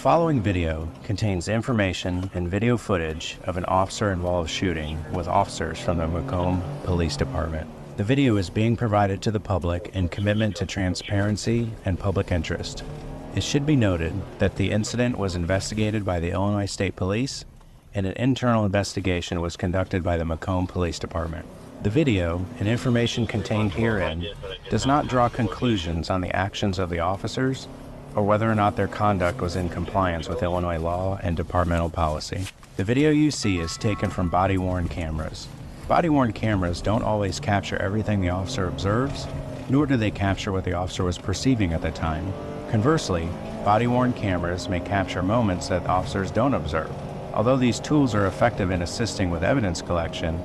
The following video contains information and video footage of an officer-involved shooting with officers from the Macomb Police Department. The video is being provided to the public in commitment to transparency and public interest. It should be noted that the incident was investigated by the Illinois State Police and an internal investigation was conducted by the Macomb Police Department. The video and information contained herein does not draw conclusions on the actions of the officers or whether or not their conduct was in compliance with Illinois law and departmental policy. The video you see is taken from body-worn cameras. Body-worn cameras don't always capture everything the officer observes, nor do they capture what the officer was perceiving at the time. Conversely, body-worn cameras may capture moments that officers don't observe. Although these tools are effective in assisting with evidence collection,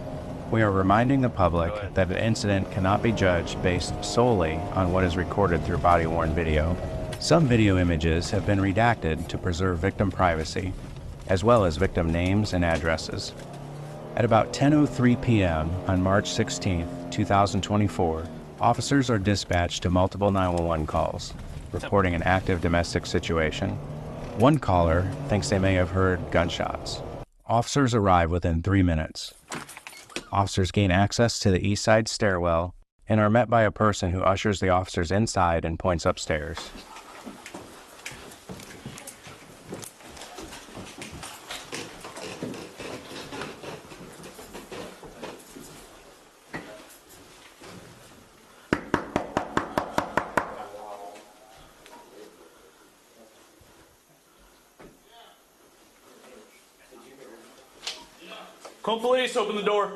we are reminding the public that an incident cannot be judged based solely on what is recorded through body-worn video. Some video images have been redacted to preserve victim privacy, as well as victim names and addresses. At about 10:03 p.m. on March 16, 2024, officers are dispatched to multiple 911 calls, reporting an active domestic situation. One caller thinks they may have heard gunshots. Officers arrive within 3 minutes. Officers gain access to the east side stairwell and are met by a person who ushers the officers inside and points upstairs. Macomb Police, open the door.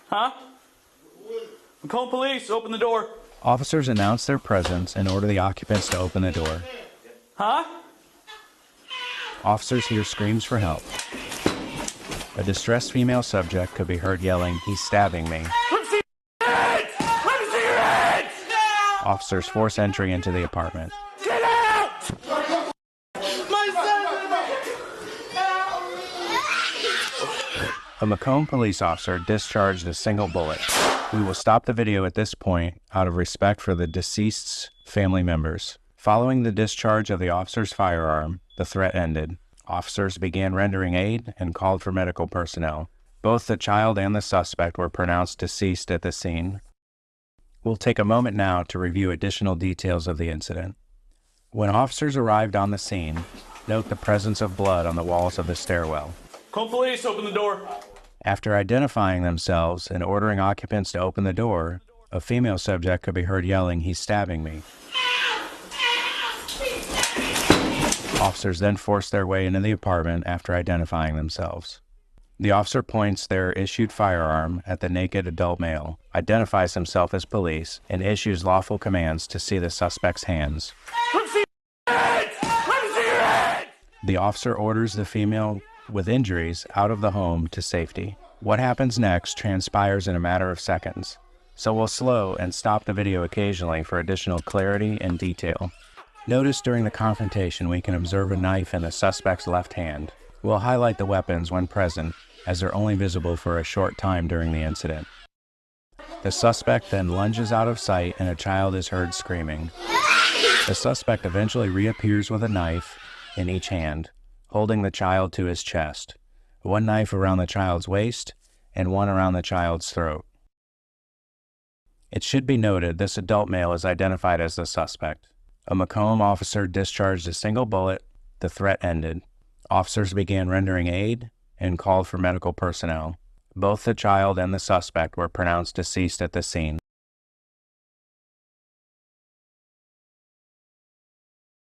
Huh? Macomb Police, open the door. Officers announce their presence and order the occupants to open the door. Huh? Officers hear screams for help. A distressed female subject could be heard yelling, "He's stabbing me." Let me see your hands! Let me see your hands! Officers force entry into the apartment. Get out! A Macomb police officer discharged a single bullet. We will stop the video at this point out of respect for the deceased's family members. Following the discharge of the officer's firearm, the threat ended. Officers began rendering aid and called for medical personnel. Both the child and the suspect were pronounced deceased at the scene. We'll take a moment now to review additional details of the incident. When officers arrived on the scene, note the presence of blood on the walls of the stairwell. Macomb Police, open the door. After identifying themselves and ordering occupants to open the door, a female subject could be heard yelling, "He's stabbing me." Officers then forced their way into the apartment after identifying themselves. The officer points their issued firearm at the naked adult male, identifies himself as police, and issues lawful commands to see the suspect's hands. Let me see your hands! Let me see your hands! The officer orders the female with injuries out of the home to safety. What happens next transpires in a matter of seconds, so we'll slow and stop the video occasionally for additional clarity and detail. Notice during the confrontation we can observe a knife in the suspect's left hand. We'll highlight the weapons when present, as they're only visible for a short time during the incident. The suspect then lunges out of sight and a child is heard screaming. The suspect eventually reappears with a knife in each hand, holding the child to his chest, one knife around the child's waist and one around the child's throat. It should be noted this adult male is identified as the suspect. A Macomb officer discharged a single bullet. The threat ended. Officers began rendering aid and called for medical personnel. Both the child and the suspect were pronounced deceased at the scene.